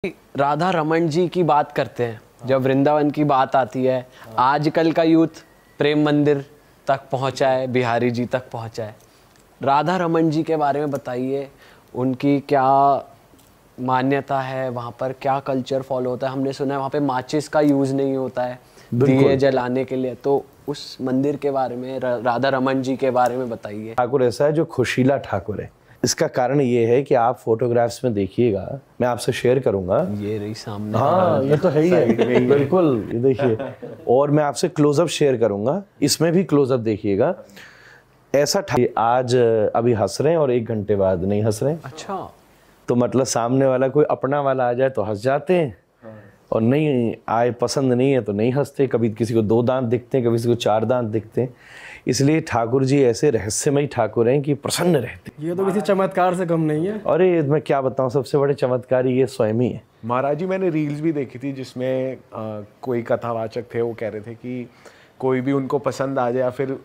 राधा रमन जी की बात करते हैं, जब वृंदावन की बात आती है, आजकल का यूथ प्रेम मंदिर तक पहुंचा है, बिहारी जी तक पहुंचा है। राधा रमन जी के बारे में बताइए, उनकी क्या मान्यता है, वहाँ पर क्या कल्चर फॉलो होता है। हमने सुना है वहाँ पे माचिस का यूज़ नहीं होता है दिए जलाने के लिए, तो उस मंदिर के बारे में, राधा रमन जी के बारे में बताइए। ठाकुर ऐसा है जो खुशीला ठाकुर है। इसका कारण ये है कि आप फोटोग्राफ्स में देखिएगा, मैं आपसे शेयर करूंगा, ये रही सामने। हाँ ये तो है ही है, बिल्कुल ये देखिए। और मैं आपसे क्लोजअप शेयर करूंगा, इसमें भी क्लोजअप देखिएगा। ऐसा आज अभी हंस रहे हैं और 1 घंटे बाद नहीं हंस रहे हैं। अच्छा, तो मतलब सामने वाला कोई अपना वाला आ जाए तो हंस जाते हैं, और नहीं आए, पसंद नहीं है तो नहीं हंसते। कभी किसी को 2 दांत दिखते हैं, कभी किसी को 4 दांत दिखते हैं। इसलिए ठाकुर जी ऐसे रहस्यमयी ठाकुर हैं कि प्रसन्न रहते। ये तो किसी चमत्कार से कम नहीं है। अरे मैं क्या बताऊं, सबसे बड़े चमत्कार ये स्वयं ही है। महाराज जी, मैंने रील्स भी देखी थी जिसमें कोई कथावाचक थे, वो कह रहे थे कि कोई भी उनको पसंद आ जाए या फिर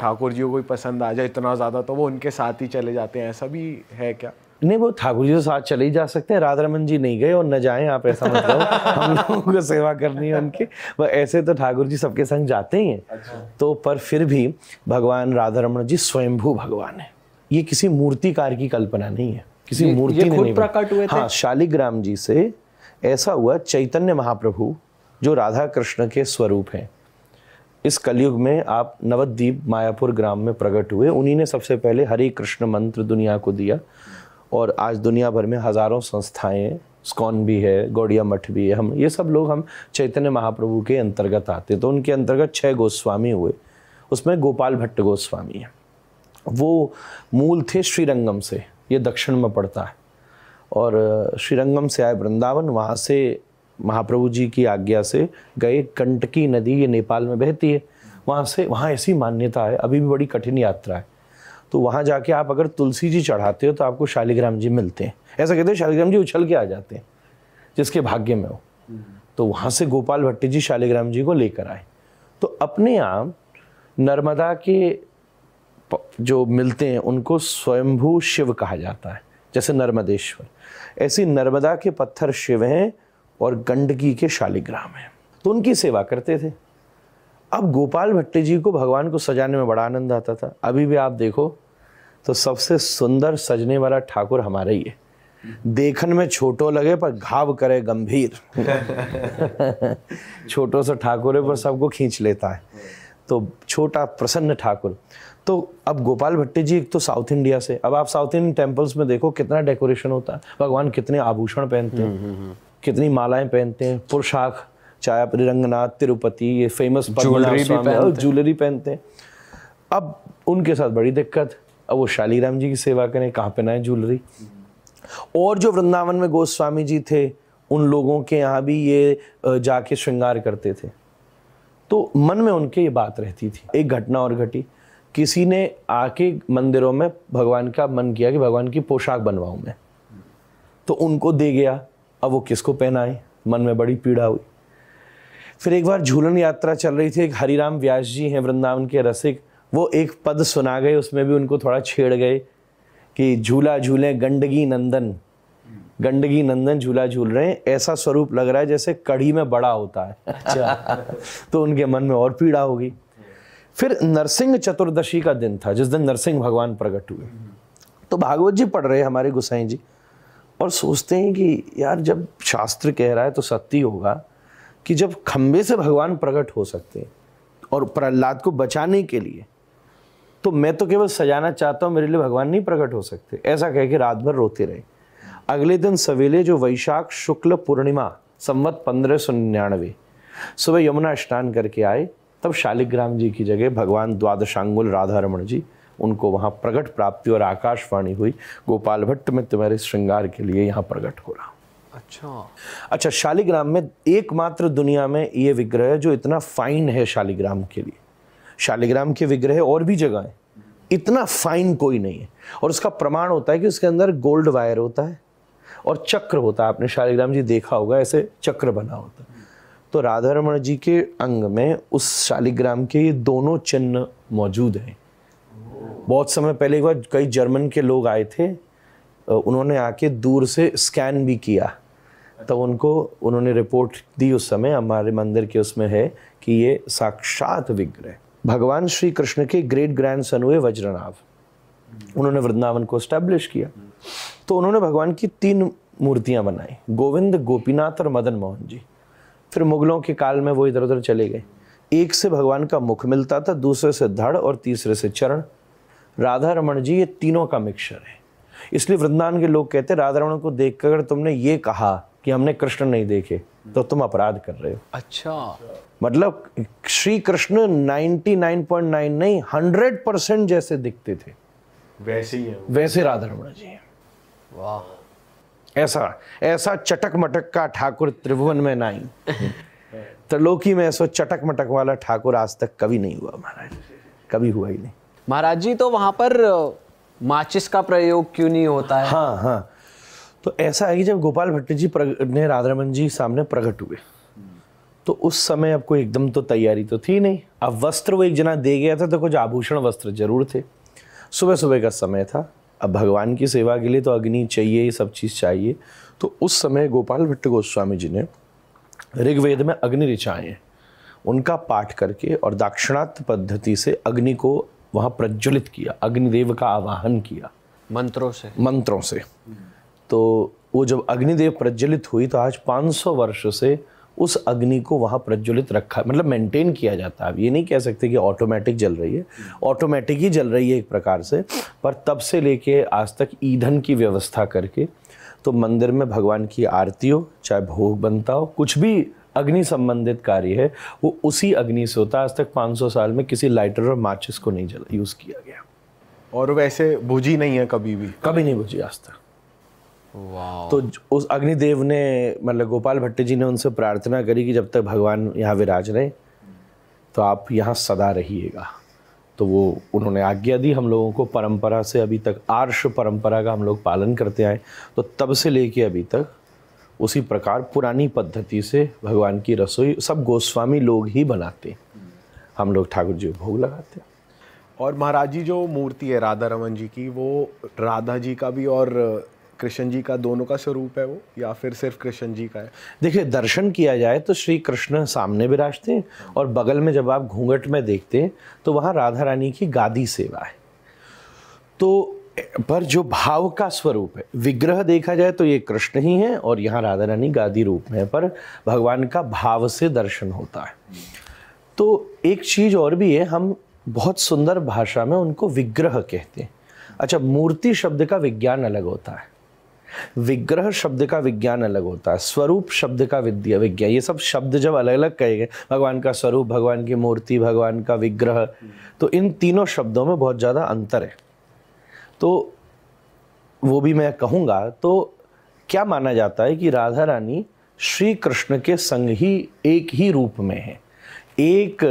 ठाकुर जी को कोई पसंद आ जाए इतना ज़्यादा, तो वो उनके साथ ही चले जाते हैं। ऐसा भी है क्या? नहीं, वो ठाकुर जी के साथ चले ही जा सकते हैं। राधा रमन जी नहीं गए और न जाएं आप, ऐसा मतलब हम लोगों को सेवा करनी है उनकी। वह ऐसे तो ठाकुर जी सबके संग जाते ही हैं। अच्छा। तो पर फिर भी भगवान राधा रमन जी स्वयंभू भगवान है। ये किसी मूर्तिकार की कल्पना नहीं है, किसी मूर्ति ने नहीं प्रकट हुए थे। हाँ, शालिग्राम जी से ऐसा हुआ। चैतन्य महाप्रभु जो राधा कृष्ण के स्वरूप हैं, इस कलयुग में आप नवद्वीप मायापुर ग्राम में प्रकट हुए। उन्हीं ने सबसे पहले हरे कृष्ण मंत्र दुनिया को दिया, और आज दुनिया भर में हजारों संस्थाएं, स्कॉन भी है, गौड़िया मठ भी है, हम ये सब लोग हम चैतन्य महाप्रभु के अंतर्गत आते। तो उनके अंतर्गत 6 गोस्वामी हुए, उसमें गोपाल भट्ट गोस्वामी है। वो मूल थे श्रीरंगम से, ये दक्षिण में पड़ता है, और श्रीरंगम से आए वृंदावन। वहाँ से महाप्रभु जी की आज्ञा से गए गंडकी नदी, ये नेपाल में बहती है। वहाँ ऐसी मान्यता है, अभी भी बड़ी कठिन यात्रा है। तो वहाँ जाके आप अगर तुलसी जी चढ़ाते हो तो आपको शालिग्राम जी मिलते हैं। ऐसा कहते हैं शालिग्राम जी उछल के आ जाते हैं जिसके भाग्य में हो। तो वहाँ से गोपाल भट्ट जी शालिग्राम जी को लेकर आए। तो अपने आप नर्मदा के जो मिलते हैं उनको स्वयंभू शिव कहा जाता है। जैसे नर्मदेश्वर, ऐसी नर्मदा के पत्थर शिव हैं और गंडकी के शालिग्राम हैं। तो उनकी सेवा करते थे। अब गोपाल भट्ट जी को भगवान को सजाने में बड़ा आनंद आता था। अभी भी आप देखो तो सबसे सुंदर सजने वाला ठाकुर हमारा ही है। देखन में छोटो लगे पर घाव करे गंभीर। छोटो सा ठाकुर है पर सबको खींच लेता है। तो छोटा प्रसन्न ठाकुर। तो अब गोपाल भट्ट जी एक तो साउथ इंडिया से, अब आप साउथ इंडियन टेम्पल्स में देखो कितना डेकोरेशन होता है। भगवान कितने आभूषण पहनते हैं, कितनी मालाएं पहनते हैं, पुरुषाक, चाहे आप रंगनाथ, तिरुपति, ये फेमस ज्वेलरी पहनते हैं। अब उनके साथ बड़ी दिक्कत, अब वो शालिग्राम जी की सेवा करें, कहाँ पहनाएं ज्वेलरी। और जो वृंदावन में गोस्वामी जी थे, उन लोगों के यहाँ भी ये जाके श्रृंगार करते थे। तो मन में उनके ये बात रहती थी। एक घटना और घटी, किसी ने आके मंदिरों में भगवान का मन किया कि भगवान की पोशाक बनवाऊं मैं, तो उनको दे गया। अब वो किसको पहनाए, मन में बड़ी पीड़ा हुई। फिर एक बार झूलन यात्रा चल रही थी, एक हरिराम व्यास जी हैं वृंदावन के रसिक, वो एक पद सुना गए, उसमें भी उनको थोड़ा छेड़ गए कि झूला झूले गंडकी नंदन, गंडकी नंदन झूला झूल रहे हैं। ऐसा स्वरूप लग रहा है जैसे कढ़ी में बड़ा होता है। अच्छा। तो उनके मन में और पीड़ा होगी। फिर नरसिंह चतुर्दशी का दिन था, जिस दिन नरसिंह भगवान प्रकट हुए। तो भागवत जी पढ़ रहे हमारे गोसाई जी, और सोचते हैं कि यार जब शास्त्र कह रहा है तो सत्य होगा कि जब खंबे से भगवान प्रकट हो सकते हैं और प्रहलाद को बचाने के लिए, तो मैं तो केवल सजाना चाहता हूँ, मेरे लिए भगवान नहीं प्रकट हो सकते। ऐसा कह के रात भर रोते रहे। अगले दिन सवेरे जो वैशाख शुक्ल पूर्णिमा संवत 1599 सुबह यमुना स्नान करके आए, तब शालिग्राम जी की जगह भगवान द्वादशांगुल राधा रमण जी, उनको वहाँ प्रकट प्राप्ति और आकाशवाणी हुई, गोपाल भट्ट में तुम्हारे श्रृंगार के लिए यहाँ प्रकट हो रहा। अच्छा, शालिग्राम में एकमात्र दुनिया में ये विग्रह है जो इतना फाइन है शालिग्राम के लिए। शालिग्राम के विग्रह और भी जगह है, इतना फाइन कोई नहीं है। और उसका प्रमाण होता है कि उसके अंदर गोल्ड वायर होता है और चक्र होता है। आपने शालिग्राम जी देखा होगा, ऐसे चक्र बना होता है। तो राधा रमण जी के अंग में उस शालिग्राम के ये दोनों चिन्ह मौजूद हैं। बहुत समय पहले एक बार कई जर्मन के लोग आए थे, उन्होंने आके दूर से स्कैन भी किया तो उन्होंने रिपोर्ट दी उस समय, हमारे मंदिर के उसमें है कि ये साक्षात विग्रह भगवान श्री कृष्ण के ग्रेट ग्रैंडसन हुए वज्रनाभ, उन्होंने वृंदावन को एस्टैब्लिश किया। तो उन्होंने भगवान की 3 मूर्तियां बनाई, गोविंद, गोपीनाथ और मदन मोहन जी। फिर मुगलों के काल में वो इधर उधर चले गए। एक से भगवान का मुख मिलता था, दूसरे से धड़ और तीसरे से चरण। राधा रमण जी ये तीनों का मिक्सचर है। इसलिए वृंदावन के लोग कहते हैं राधा रमण को देखकर अगर तुमने ये कहा कि हमने कृष्ण नहीं देखे तो तुम अपराध कर रहे हो। अच्छा, मतलब श्री कृष्ण 99.9 नहीं 100% जैसे दिखते थे, वैसे ही है वो। वैसे राधा रमण जी हैं। वाह, ऐसा चटक मटक का ठाकुर त्रिभुवन में नहीं, त्रिलोकी में ऐसा चटक मटक वाला ठाकुर आज तक कभी नहीं हुआ महाराज, कभी हुआ ही नहीं। महाराज जी तो वहां पर माचिस का प्रयोग क्यों नहीं होता है? हाँ, तो ऐसा है कि जब गोपाल भट्ट जी ने राधा रमण जी सामने प्रकट हुए तो उस समय अब कोई एकदम तो तैयारी तो थी नहीं। अब वस्त्र वो एक जना दे गया था तो कुछ आभूषण वस्त्र जरूर थे। सुबह सुबह का समय था, अब भगवान की सेवा के लिए तो अग्नि चाहिए, ये सब चीज़ चाहिए। तो उस समय गोपाल भट्ट गोस्वामी जी ने ऋग्वेद में अग्नि ऋचाएं उनका पाठ करके और दाक्षिणात्य पद्धति से अग्नि को वहाँ प्रज्वलित किया, अग्निदेव का आवाहन किया मंत्रों से। तो वो जब अग्निदेव प्रज्वलित हुई तो आज 500 वर्ष से उस अग्नि को वहाँ प्रज्वलित रखा, मतलब मेंटेन किया जाता है। अब ये नहीं कह सकते कि ऑटोमेटिक जल रही है, ऑटोमेटिक ही जल रही है एक प्रकार से, पर तब से लेके आज तक ईंधन की व्यवस्था करके तो मंदिर में भगवान की आरती हो, चाहे भोग बनता हो, कुछ भी अग्नि संबंधित कार्य है वो उसी अग्नि से होता है। आज तक 500 साल में किसी लाइटर और माचिस को नहीं यूज़ किया गया, और वैसे बुझी नहीं है कभी भी, कभी नहीं बुझी आज तक। वाह। तो उस अग्निदेव ने, मतलब गोपाल भट्ट जी ने उनसे प्रार्थना करी कि जब तक भगवान यहाँ विराज रहे तो आप यहाँ सदा रहिएगा। तो वो उन्होंने आज्ञा दी हम लोगों को। परंपरा से अभी तक आर्ष परंपरा का हम लोग पालन करते आए, तो तब से लेके अभी तक उसी प्रकार पुरानी पद्धति से भगवान की रसोई सब गोस्वामी लोग ही बनाते, हम लोग ठाकुर जी को भोग लगाते। और महाराज जी जो मूर्ति है राधा रमन जी की, वो राधा जी का भी और कृष्ण जी का दोनों का स्वरूप है वो, या फिर सिर्फ कृष्ण जी का है? देखिए, दर्शन किया जाए तो श्री कृष्ण सामने विराजते हैं और बगल में जब आप घूंघट में देखते हैं तो वहाँ राधा रानी की गादी सेवा है। तो पर जो भाव का स्वरूप है, विग्रह देखा जाए तो ये कृष्ण ही है और यहाँ राधा रानी गादी रूप में है, पर भगवान का भाव से दर्शन होता है। तो एक चीज़ और भी है, हम बहुत सुंदर भाषा में उनको विग्रह कहते हैं। अच्छा, मूर्ति शब्द का विज्ञान अलग होता है, विग्रह शब्द का विज्ञान अलग होता है, स्वरूप शब्द का विज्ञान। ये सब शब्द जब अलग अलग कहे गए, भगवान का स्वरूप, भगवान की मूर्ति, भगवान का विग्रह, तो इन तीनों शब्दों में बहुत ज़्यादा अंतर है। तो वो भी मैं कहूँगा, तो क्या माना जाता है कि राधा रानी श्री कृष्ण के संग ही एक ही रूप में है, एक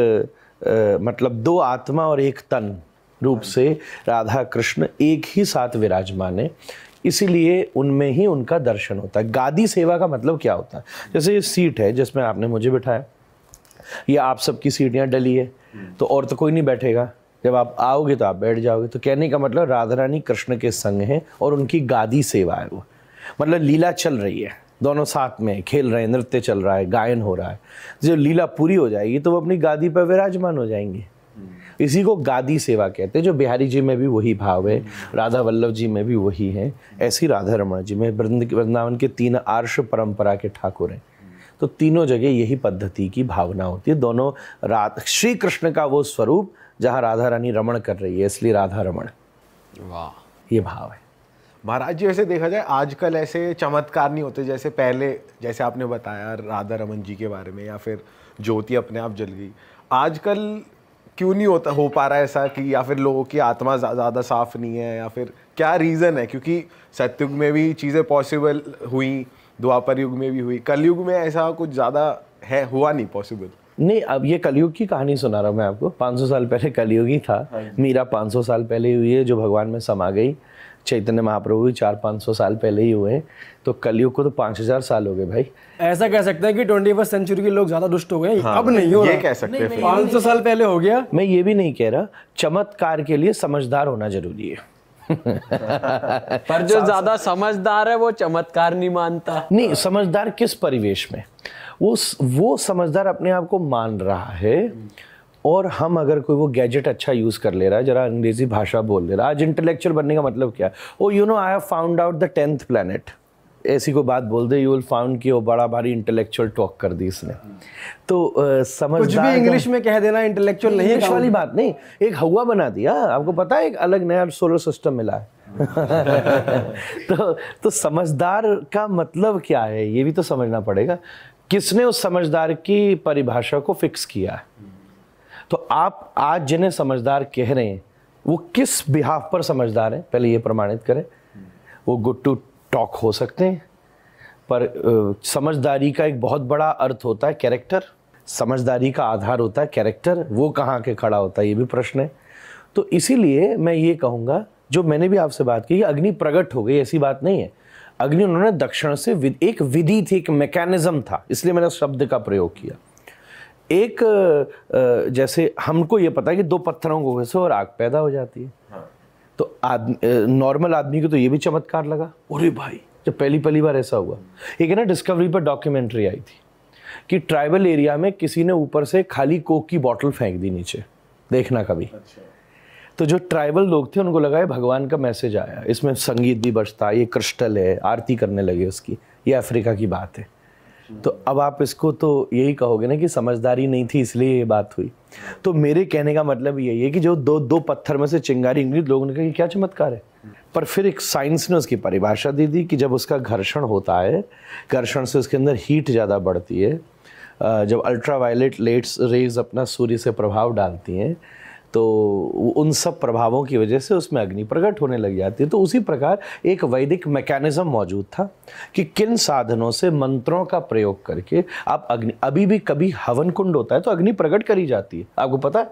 मतलब 2 आत्मा और 1 तन रूप से राधा कृष्ण एक ही साथ विराजमान है, इसीलिए उनमें ही उनका दर्शन होता है। गादी सेवा का मतलब क्या होता है? जैसे ये सीट है जिसमें आपने मुझे बिठाया, ये आप सबकी सीट यहाँ डली है, तो और तो कोई नहीं बैठेगा, जब आप आओगे तो आप बैठ जाओगे। तो कहने का मतलब राधा रानी कृष्ण के संग है और उनकी गादी सेवा है वो, मतलब लीला चल रही है, दोनों साथ में खेल रहे हैं, नृत्य चल रहा है, गायन हो रहा है। जब लीला पूरी हो जाएगी तो वो अपनी गादी पर विराजमान हो जाएंगे, इसी को गादी सेवा कहते हैं। जो बिहारी जी में भी वही भाव है, राधा वल्लभ जी में भी वही है, ऐसी राधा रमण जी में, वृंदावन के 3 आर्ष परंपरा के ठाकुर हैं, तो तीनों जगह यही पद्धति की भावना होती है। दोनों श्री कृष्ण का वो स्वरूप जहाँ राधा रानी रमण कर रही है, इसलिए राधा रमण, वाह, ये भाव है। महाराज जी ऐसे देखा जाए आजकल ऐसे चमत्कार नहीं होते जैसे पहले, जैसे आपने बताया राधा रमन जी के बारे में, या फिर ज्योति अपने आप जल गई। आजकल क्यों नहीं हो पा रहा है ऐसा, कि या फिर लोगों की आत्मा ज़्यादा साफ नहीं है, या फिर क्या रीज़न है? क्योंकि सतयुग में भी चीज़ें पॉसिबल हुई, द्वापर युग में भी हुई, कलयुग में ऐसा कुछ ज़्यादा है हुआ नहीं पॉसिबल। नहीं, अब ये कलयुग की कहानी सुना रहा हूँ मैं आपको। 500 साल पहले कलयुग ही था, मीरा 500 साल पहले हुई है जो भगवान में समा गई, चैतन्य महाप्रभु भी 400-500 साल पहले ही हुए, तो कलयुग को तो 5000 साल हो गए भाई। ऐसा कह सकते हैं कि 21st सेंचुरी के लोग ज्यादा दुष्ट हो गए। हाँ, अब नहीं हो रहा, ये कह सकते हैं। 500 साल पहले हो गया। मैं ये भी नहीं कह रहा, चमत्कार के लिए समझदार होना जरूरी है। पर जो ज्यादा समझदार है वो चमत्कार नहीं मानता। नहीं, समझदार किस परिवेश में? वो समझदार अपने आप को मान रहा है। और हम अगर कोई वो गैजेट अच्छा यूज कर ले रहा है, जरा अंग्रेजी भाषा बोल ले रहा है, आज इंटेलेक्चुअल बनने का मतलब क्या है? Oh you know I have found out the 10th planet, ऐसी कोई बात बोल दे, यू विल फाउंड कि वो बड़ा भारी इंटेलेक्चुअल टॉक कर दी इसने। तो समझदार कुछ भी इंग्लिश में कह देना इंटेलेक्चुअल नहीं है, वाली बात नहीं। एक हवा बना दिया, आपको पता है, एक अलग नया सोलर सिस्टम मिला है। तो समझदार का मतलब क्या है, ये भी तो समझना पड़ेगा। किसने उस समझदार की परिभाषा को फिक्स किया है? तो आप आज जिन्हें समझदार कह रहे हैं वो किस बिहाफ पर समझदार हैं, पहले ये प्रमाणित करें। वो गुड टू टॉक हो सकते हैं, पर समझदारी का एक बहुत बड़ा अर्थ होता है कैरेक्टर। समझदारी का आधार होता है कैरेक्टर, वो कहाँ के खड़ा होता है, ये भी प्रश्न है। तो इसीलिए मैं ये कहूँगा, जो मैंने भी आपसे बात की, अग्नि प्रकट हो गई ऐसी बात नहीं है। अग्नि उन्होंने दक्षिण से एक विधि थी, एक मैकेनिज्म था, इसलिए मैंने उस शब्द का प्रयोग किया। एक जैसे हमको ये पता है कि 2 पत्थरों को घिसो और आग पैदा हो जाती है। हाँ। तो नॉर्मल आदमी को तो ये भी चमत्कार लगा, अरे भाई, जब पहली बार ऐसा हुआ। एक है ना, डिस्कवरी पर डॉक्यूमेंट्री आई थी कि ट्राइबल एरिया में किसी ने ऊपर से खाली कोक की बोतल फेंक दी नीचे, देखना कभी। अच्छा। तो जो ट्राइबल लोग थे उनको लगा है भगवान का मैसेज आया, इसमें संगीत भी बजता, ये क्रिस्टल है, आरती करने लगे उसकी, ये अफ्रीका की बात है। तो अब आप इसको तो यही कहोगे ना कि समझदारी नहीं थी इसलिए ये बात हुई। तो मेरे कहने का मतलब यही है कि जो दो पत्थर में से चिंगारी निकली, लोगों ने कहा कि क्या चमत्कार है। पर फिर एक साइंस ने उसकी परिभाषा दी थी कि जब उसका घर्षण होता है, घर्षण से उसके अंदर हीट ज़्यादा बढ़ती है, जब अल्ट्रावायलेट रेज अपना सूर्य से प्रभाव डालती हैं, तो उन सब प्रभावों की वजह से उसमें अग्नि प्रकट होने लग जाती है। तो उसी प्रकार एक वैदिक मैकेनिज्म मौजूद था कि किन साधनों से, मंत्रों का प्रयोग करके आप अग्नि, अभी भी कभी हवन कुंड होता है तो अग्नि प्रकट करी जाती है, आपको पता है?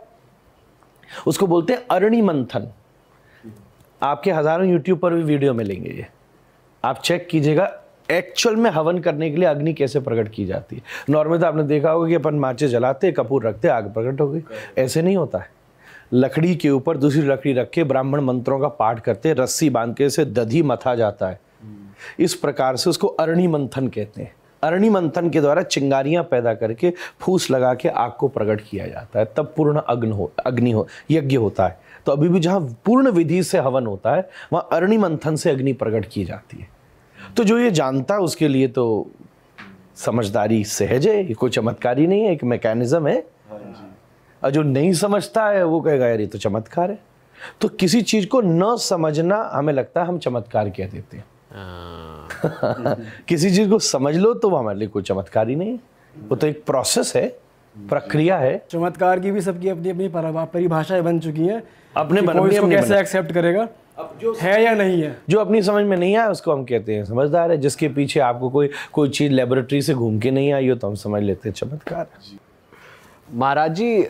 उसको बोलते हैं अरणि मंथन। आपके हजारों यूट्यूब पर भी वीडियो मिलेंगे, ये आप चेक कीजिएगा एक्चुअल में हवन करने के लिए अग्नि कैसे प्रकट की जाती है। नॉर्मली तो आपने देखा होगा कि अपन माचिस जलाते, कपूर रखते, आग प्रकट हो गई। ऐसे नहीं होता है। लकड़ी के ऊपर दूसरी लकड़ी रख के ब्राह्मण मंत्रों का पाठ करते, रस्सी बांध के इसे दधी मथा जाता है। इस प्रकार से उसको अरणि मंथन कहते हैं। अरणि मंथन के द्वारा चिंगारियां पैदा करके फूस लगा के आग को प्रकट किया जाता है, तब पूर्ण अग्नि यज्ञ होता है। तो अभी भी जहाँ पूर्ण विधि से हवन होता है वहाँ अरणि मंथन से अग्नि प्रकट की जाती है। तो जो ये जानता है उसके लिए तो समझदारी सहज है, ये कोई चमत्कारी नहीं है, एक मैकेनिज्म है। और जो नहीं समझता है वो कहेगा यार ये तो चमत्कार है। तो किसी चीज को न समझना हमें लगता है हम चमत्कार कह देते हैं। किसी चीज को समझ लो तो वो हमारे लिए कोई चमत्कार ही नहीं है, वो तो एक प्रोसेस है, प्रक्रिया है। चमत्कार की भी सबकी अपनी अपनी परिभाषाएं बन चुकी हैं, अपने कैसे एक्सेप्ट करेगा जो है या नहीं है। जो अपनी समझ में नहीं आया उसको हम कहते हैं समझदार है। जिसके पीछे आपको कोई चीज लेबोरेटरी से घूम के नहीं आई हो तो हम समझ लेते हैं चमत्कार। महाराज जी,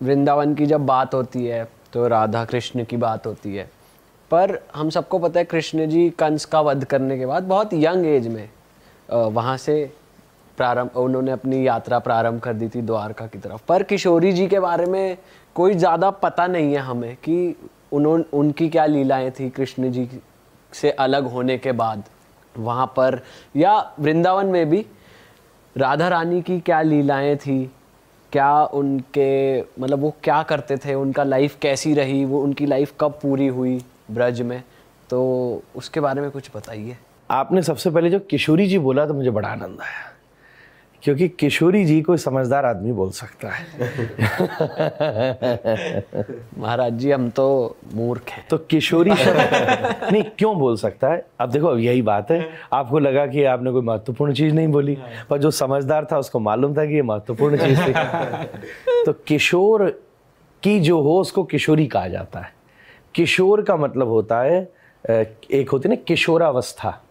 वृंदावन की जब बात होती है तो राधा कृष्ण की बात होती है, पर हम सबको पता है कृष्ण जी कंस का वध करने के बाद बहुत यंग एज में वहाँ से उन्होंने अपनी यात्रा प्रारंभ कर दी थी द्वारका की तरफ। पर किशोरी जी के बारे में कोई ज़्यादा पता नहीं है हमें कि उनकी क्या लीलाएं थी कृष्ण जी से अलग होने के बाद वहाँ पर, या वृंदावन में भी राधा रानी की क्या लीलाएं थी, क्या उनके मतलब वो क्या करते थे, उनका लाइफ कैसी रही, वो उनकी लाइफ कब पूरी हुई ब्रज में, तो उसके बारे में कुछ बताइए। आपने सबसे पहले जो किशोरी जी बोला तो मुझे बड़ा आनंद आया, क्योंकि किशोरी जी कोई समझदार आदमी बोल सकता है। महाराज जी हम तो मूर्ख हैं। तो किशोरी नहीं क्यों बोल सकता है? अब देखो यही बात है, आपको लगा कि आपने कोई महत्वपूर्ण चीज नहीं बोली, पर जो समझदार था उसको मालूम था कि ये महत्वपूर्ण चीज थी। तो किशोर की जो हो उसको किशोरी कहा जाता है। किशोर का मतलब होता है, एक होती है ना किशोरावस्था,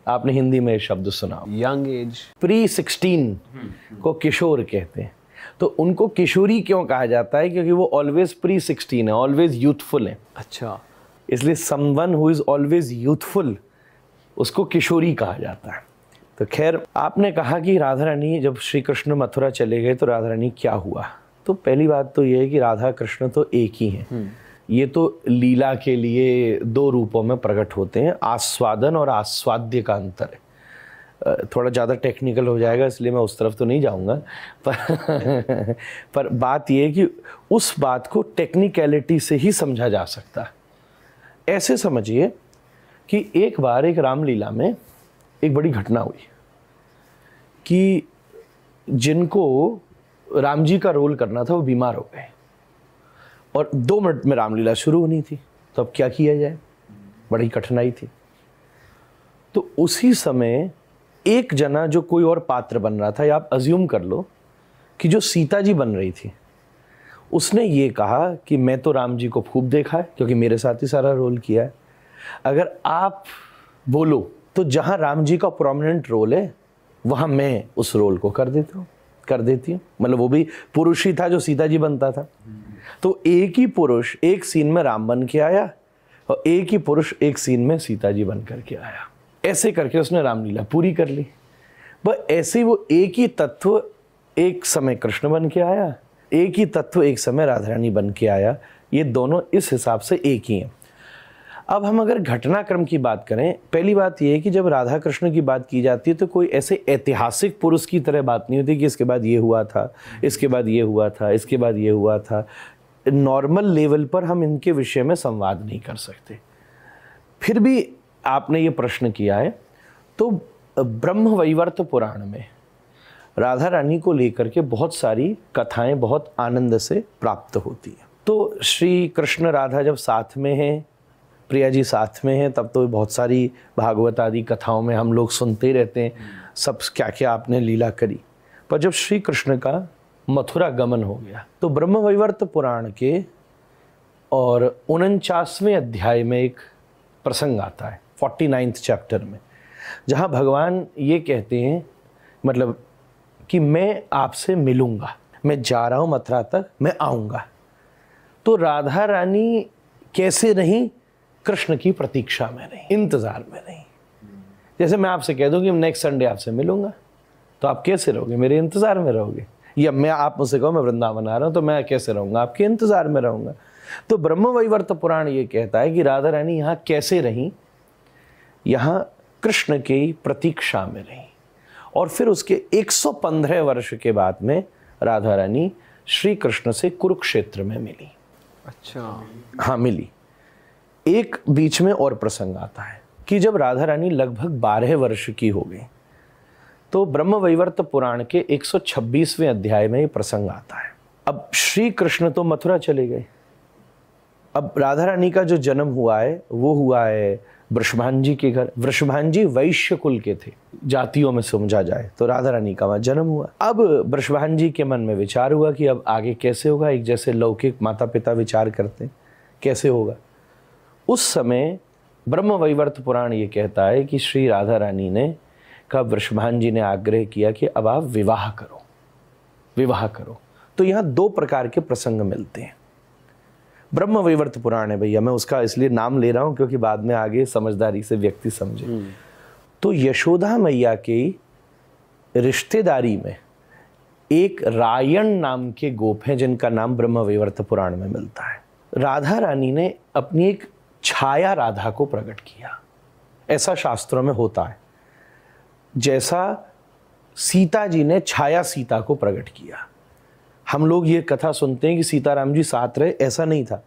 आपने हिंदी में शब्द सुना, यंग एज, प्री 16 को किशोर कहते हैं। तो उनको किशोरी क्यों कहा जाता है? क्योंकि वो ऑलवेज प्री 16 है, ऑलवेज यूथफुल है। अच्छा, इसलिए someone who is always youthful उसको किशोरी कहा जाता है। तो खैर, आपने कहा कि राधा रानी जब श्री कृष्ण मथुरा चले गए तो राधा रानी क्या हुआ, तो पहली बात तो ये है कि राधा कृष्ण तो एक ही हैं। ये तो लीला के लिए दो रूपों में प्रकट होते हैं, आस्वादन और आस्वाद्य का अंतर है। थोड़ा ज़्यादा टेक्निकल हो जाएगा इसलिए मैं उस तरफ तो नहीं जाऊंगा, पर बात ये है कि उस बात को टेक्निकलिटी से ही समझा जा सकता है। ऐसे समझिए कि एक बार एक रामलीला में एक बड़ी घटना हुई कि जिनको राम जी का रोल करना था वो बीमार हो गए और 2 मिनट में रामलीला शुरू होनी थी, तो अब क्या किया जाए, बड़ी कठिनाई थी। तो उसी समय एक जना जो कोई और पात्र बन रहा था, या आप अज्यूम कर लो कि जो सीता जी बन रही थी, उसने ये कहा कि मैं तो राम जी को खूब देखा है क्योंकि मेरे साथ ही सारा रोल किया है, अगर आप बोलो तो जहाँ राम जी का प्रोमिनेंट रोल है वहाँ मैं उस रोल को कर देती हूँ। मतलब वो भी पुरुष ही था जो सीता जी बनता था, तो एक ही पुरुष एक सीन में राम बन के आया और एक ही पुरुष एक सीन में सीता जी बन करके आया। ऐसे करके उसने रामलीला पूरी कर ली। बस ऐसे ही वो एक ही तत्व एक समय कृष्ण बन के आया, एक ही तत्व एक समय राधा रानी बन के आया। ये दोनों इस हिसाब से एक ही हैं। अब हम अगर घटनाक्रम की बात करें, पहली बात यह है कि जब राधा कृष्ण की बात की जाती है तो कोई ऐसे ऐतिहासिक पुरुष की तरह बात नहीं होती कि इसके बाद ये हुआ था, इसके बाद ये हुआ था, इसके बाद ये हुआ था। नॉर्मल लेवल पर हम इनके विषय में संवाद नहीं कर सकते। फिर भी आपने ये प्रश्न किया है, तो ब्रह्मवैवर्त पुराण में राधा रानी को लेकर के बहुत सारी कथाएं बहुत आनंद से प्राप्त होती हैं। तो श्री कृष्ण राधा जब साथ में हैं, प्रिया जी साथ में हैं, तब तो बहुत सारी भागवत आदि कथाओं में हम लोग सुनते ही रहते हैं सब क्या क्या आपने लीला करी। पर जब श्री कृष्ण का मथुरा गमन हो गया तो ब्रह्मवैवर्त पुराण के और 49वें अध्याय में एक प्रसंग आता है 49th चैप्टर में, जहाँ भगवान ये कहते हैं मतलब कि मैं आपसे मिलूंगा, मैं जा रहा हूँ मथुरा तक, मैं आऊँगा। तो राधा रानी कैसे रहीं? कृष्ण की प्रतीक्षा में नहीं, इंतज़ार में नहीं। जैसे मैं आपसे कह दूं कि नेक्स्ट संडे आपसे मिलूंगा, तो आप कैसे रहोगे? मेरे इंतज़ार में रहोगे। या मैं आप मुझसे कहो मैं वृंदावन आ रहा हूँ, तो मैं कैसे रहूँगा? आपके इंतज़ार में रहूँगा। तो ब्रह्मवैवर्त पुराण ये कहता है कि राधा रानी यहाँ कैसे रहीं? यहाँ कृष्ण की प्रतीक्षा में रहीं। और फिर उसके 115 वर्ष के बाद में राधा रानी श्री कृष्ण से कुरुक्षेत्र में मिली। अच्छा, हाँ मिली। एक बीच में और प्रसंग आता है कि जब राधा रानी लगभग 12 वर्ष की हो गई तो ब्रह्मवैवर्त पुराण के 126वें अध्याय में ये प्रसंग आता है। अब श्री कृष्ण तो मथुरा चले गए। अब राधा रानी का जो जन्म हुआ है वो हुआ है वृषभान जी के घर। वृषभान जी वैश्य कुल के थे, जातियों में समझा जाए तो राधा रानी का वहाँ जन्म हुआ। अब वृषभान जी के मन में विचार हुआ कि अब आगे कैसे होगा। एक जैसे लौकिक माता पिता विचार करते कैसे होगा। उस समय ब्रह्मवैवर्त पुराण ये कहता है कि श्री राधा रानी ने कहा, वृषभान जी ने आग्रह किया कि अब आप विवाह करो, विवाह करो। तो यहाँ 2 प्रकार के प्रसंग मिलते हैं। ब्रह्मवैवर्त पुराण है भैया, मैं उसका इसलिए नाम ले रहा हूँ क्योंकि बाद में आगे समझदारी से व्यक्ति समझे। तो यशोदा मैया की रिश्तेदारी में एक रायण नाम के गोप हैं जिनका नाम ब्रह्मवैवर्त पुराण में मिलता है। राधा रानी ने अपनी एक छाया राधा को प्रकट किया, ऐसा शास्त्रों में होता है। जैसा सीता जी ने छाया सीता को प्रकट किया। हम लोग ये कथा सुनते हैं कि सीताराम जी साथ रहे, ऐसा नहीं था।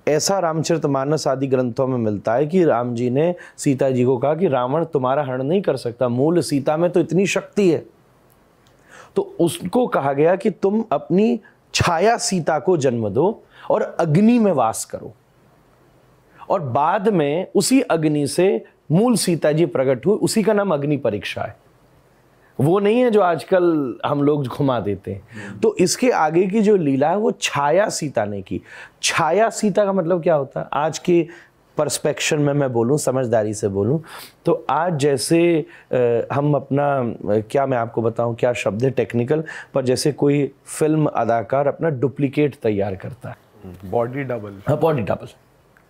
ऐसा रामचरितमानस आदि ग्रंथों में मिलता है कि राम जी ने सीता जी को कहा कि रावण तुम्हारा हरण नहीं कर सकता, मूल सीता में तो इतनी शक्ति है। तो उसको कहा गया कि तुम अपनी छाया सीता को जन्म दो और अग्नि में वास करो। और बाद में उसी अग्नि से मूल सीता जी प्रकट हुई, उसी का नाम अग्नि परीक्षा है। वो नहीं है जो आजकल हम लोग घुमा देते हैं। तो इसके आगे की जो लीला है वो छाया सीता ने की। छाया सीता का मतलब क्या होता है? आज के परस्पेक्शन में मैं बोलूं, समझदारी से बोलूं, तो आज जैसे हम अपना क्या मैं आपको बताऊं क्या शब्द है टेक्निकल, पर जैसे कोई फिल्म अदाकार अपना डुप्लीकेट तैयार करता है, बॉडी डबल। हाँ, body double,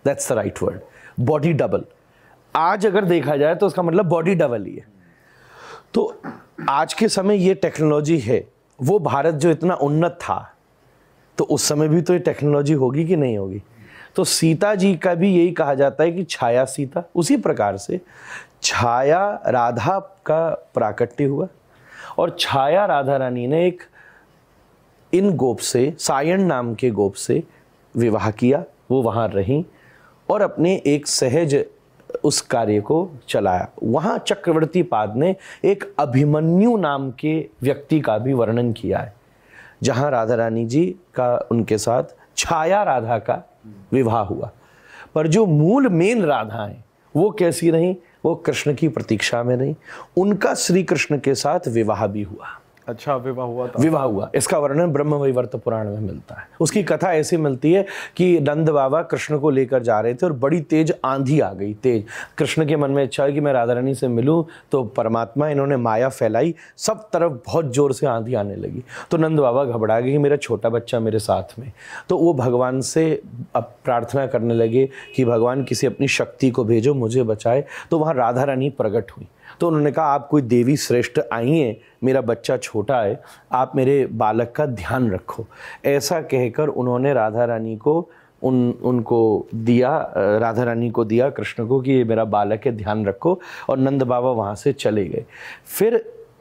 that's the right word, body double. आज अगर देखा जाए तो उसका मतलब बॉडी डबल ही है। तो आज के समय ये टेक्नोलॉजी है। वो भारत जो इतना उन्नत था तो उस समय भी तो ये टेक्नोलॉजी होगी कि नहीं होगी? तो सीता जी का भी यही कहा जाता है कि छाया सीता। उसी प्रकार से छाया राधा का प्राकट्य हुआ और छाया राधा रानी ने एक इन गोप से, सायन नाम के गोप से विवाह किया। वो वहाँ रहीं और अपने एक सहज उस कार्य को चलाया। वहाँ चक्रवर्ती पाद ने एक अभिमन्यु नाम के व्यक्ति का भी वर्णन किया है, जहाँ राधा रानी जी का उनके साथ छाया राधा का विवाह हुआ। पर जो मूल मेन राधा है वो कैसी रही? वो कृष्ण की प्रतीक्षा में रही। उनका श्री कृष्ण के साथ विवाह भी हुआ। अच्छा, विवाह हुआ था? विवाह हुआ। इसका वर्णन ब्रह्म वैवर्त पुराण में मिलता है। उसकी कथा ऐसी मिलती है कि नंद बाबा कृष्ण को लेकर जा रहे थे और बड़ी तेज आंधी आ गई। तेज कृष्ण के मन में इच्छा है कि मैं राधा रानी से मिलूं, तो परमात्मा इन्होंने माया फैलाई, सब तरफ बहुत जोर से आंधी आने लगी। तो नंद बाबा घबरा गए कि मेरा छोटा बच्चा मेरे साथ में। तो वो भगवान से अब प्रार्थना करने लगे कि भगवान किसी अपनी शक्ति को भेजो, मुझे बचाए। तो वहाँ राधा रानी प्रकट हुई। तो उन्होंने कहा आप कोई देवी श्रेष्ठ आई हैं, मेरा बच्चा छोटा है, आप मेरे बालक का ध्यान रखो। ऐसा कहकर उन्होंने राधा रानी को उनको दिया, राधा रानी को दिया कृष्ण को कि ये मेरा बालक है, ध्यान रखो। और नंद बाबा वहाँ से चले गए। फिर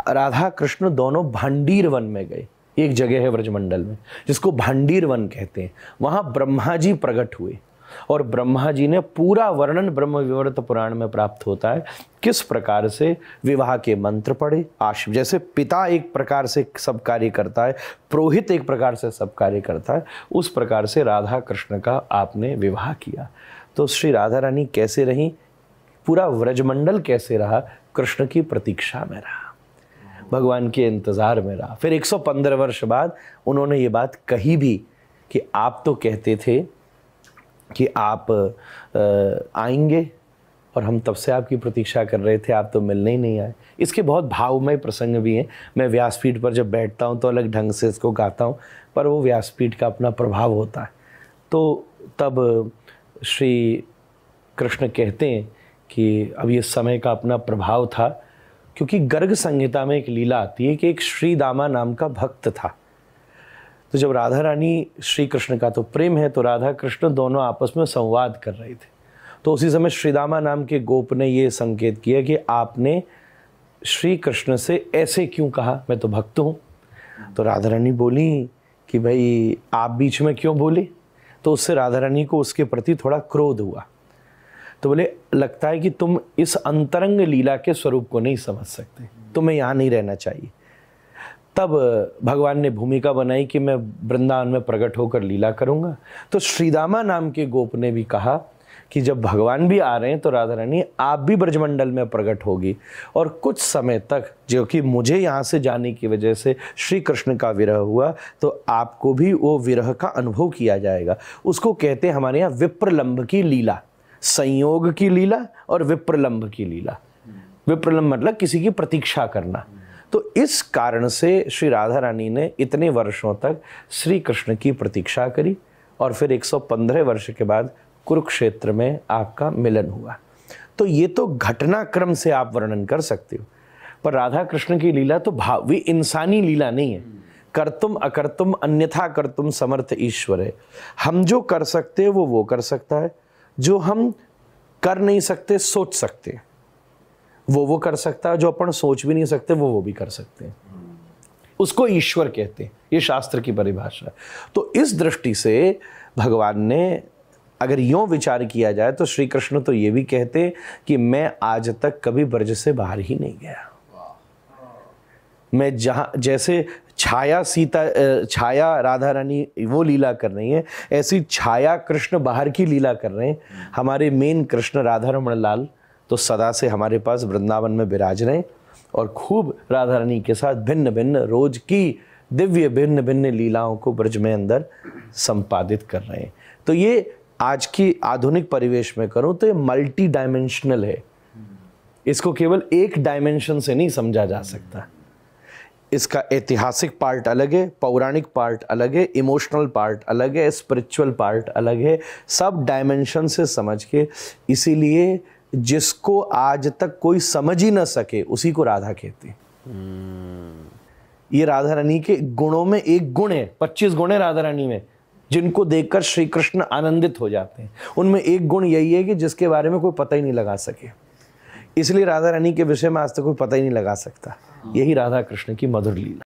राधा कृष्ण दोनों भांडीर वन में गए। एक जगह है व्रजमंडल में जिसको भांडीर वन कहते हैं। वहाँ ब्रह्मा जी प्रकट हुए और ब्रह्मा जी ने पूरा वर्णन ब्रह्म वैवर्त पुराण में प्राप्त होता है, किस प्रकार से विवाह के मंत्र पढ़े। जैसे पिता एक प्रकार से सब कार्य करता है, पुरोहित एक प्रकार से सब कार्य करता है, उस प्रकार से राधा कृष्ण का आपने विवाह किया। तो श्री राधा रानी कैसे रही? पूरा व्रजमंडल कैसे रहा? कृष्ण की प्रतीक्षा में रहा, भगवान के इंतजार में रहा। फिर 115 वर्ष बाद उन्होंने ये बात कही भी कि आप तो कहते थे कि आप आएंगे और हम तब से आपकी प्रतीक्षा कर रहे थे, आप तो मिलने ही नहीं आए। इसके बहुत भावमय प्रसंग भी हैं। मैं व्यासपीठ पर जब बैठता हूँ तो अलग ढंग से इसको गाता हूँ, पर वो व्यासपीठ का अपना प्रभाव होता है। तो तब श्री कृष्ण कहते हैं कि अब ये समय का अपना प्रभाव था, क्योंकि गर्ग संहिता में एक लीला आती है कि एक श्रीदामा नाम का भक्त था। तो जब राधा रानी, श्री कृष्ण का तो प्रेम है, तो राधा कृष्ण दोनों आपस में संवाद कर रहे थे। तो उसी समय श्रीदामा नाम के गोप ने ये संकेत किया कि आपने श्री कृष्ण से ऐसे क्यों कहा, मैं तो भक्त हूँ। तो राधा रानी बोली कि भाई आप बीच में क्यों बोले? तो उससे राधा रानी को उसके प्रति थोड़ा क्रोध हुआ। तो बोले लगता है कि तुम इस अंतरंग लीला के स्वरूप को नहीं समझ सकते, तुम्हें यहाँ नहीं रहना चाहिए। तब भगवान ने भूमिका बनाई कि मैं वृंदावन में प्रकट होकर लीला करूंगा। तो श्रीदामा नाम के गोप ने भी कहा कि जब भगवान भी आ रहे हैं तो राधा रानी आप भी ब्रजमंडल में प्रकट होगी, और कुछ समय तक, जो कि मुझे यहाँ से जाने की वजह से श्री कृष्ण का विरह हुआ, तो आपको भी वो विरह का अनुभव किया जाएगा। उसको कहते हैं हमारे यहाँ विप्रलंब की लीला, संयोग की लीला और विप्रलंब की लीला। विप्रलंब मतलब किसी की प्रतीक्षा करना। तो इस कारण से श्री राधा रानी ने इतने वर्षों तक श्री कृष्ण की प्रतीक्षा करी और फिर 115 वर्ष के बाद कुरुक्षेत्र में आपका मिलन हुआ। तो ये तो घटनाक्रम से आप वर्णन कर सकते हो, पर राधा कृष्ण की लीला तो भावी इंसानी लीला नहीं है। कर्तुम अकर्तुम अन्यथा कर्तुम समर्थ ईश्वर है। हम जो कर सकते हैं वो कर सकता है, जो हम कर नहीं सकते सोच सकते हैं वो कर सकता है, जो अपन सोच भी नहीं सकते वो भी कर सकते हैं, उसको ईश्वर कहते हैं। ये शास्त्र की परिभाषा है। तो इस दृष्टि से भगवान ने अगर यूं विचार किया जाए तो श्री कृष्ण तो ये भी कहते कि मैं आज तक कभी ब्रज से बाहर ही नहीं गया। मैं जहाँ जैसे छाया राधा रानी वो लीला कर रही है, ऐसी छाया कृष्ण बाहर की लीला कर रहे हैं। हमारे मेन कृष्ण राधा रमण लाल तो सदा से हमारे पास वृंदावन में विराज रहे और खूब राधा रानी के साथ भिन्न भिन्न रोज की दिव्य भिन्न भिन्न लीलाओं को ब्रज में अंदर संपादित कर रहे हैं। तो ये आज की आधुनिक परिवेश में करूं तो ये मल्टी डायमेंशनल है। इसको केवल एक डायमेंशन से नहीं समझा जा सकता। इसका ऐतिहासिक पार्ट अलग है, पौराणिक पार्ट अलग है, इमोशनल पार्ट अलग है, स्पिरिचुअल पार्ट अलग है, सब डायमेंशन से समझ के। इसीलिए जिसको आज तक कोई समझ ही ना सके उसी को राधा कहते हैं। ये राधा रानी के गुणों में एक गुण है, 25 गुण है राधा रानी में, जिनको देखकर श्री कृष्ण आनंदित हो जाते हैं। उनमें एक गुण यही है कि जिसके बारे में कोई पता ही नहीं लगा सके, इसलिए राधा रानी के विषय में आज तक कोई पता ही नहीं लगा सकता। यही राधा कृष्ण की मधुर लीला।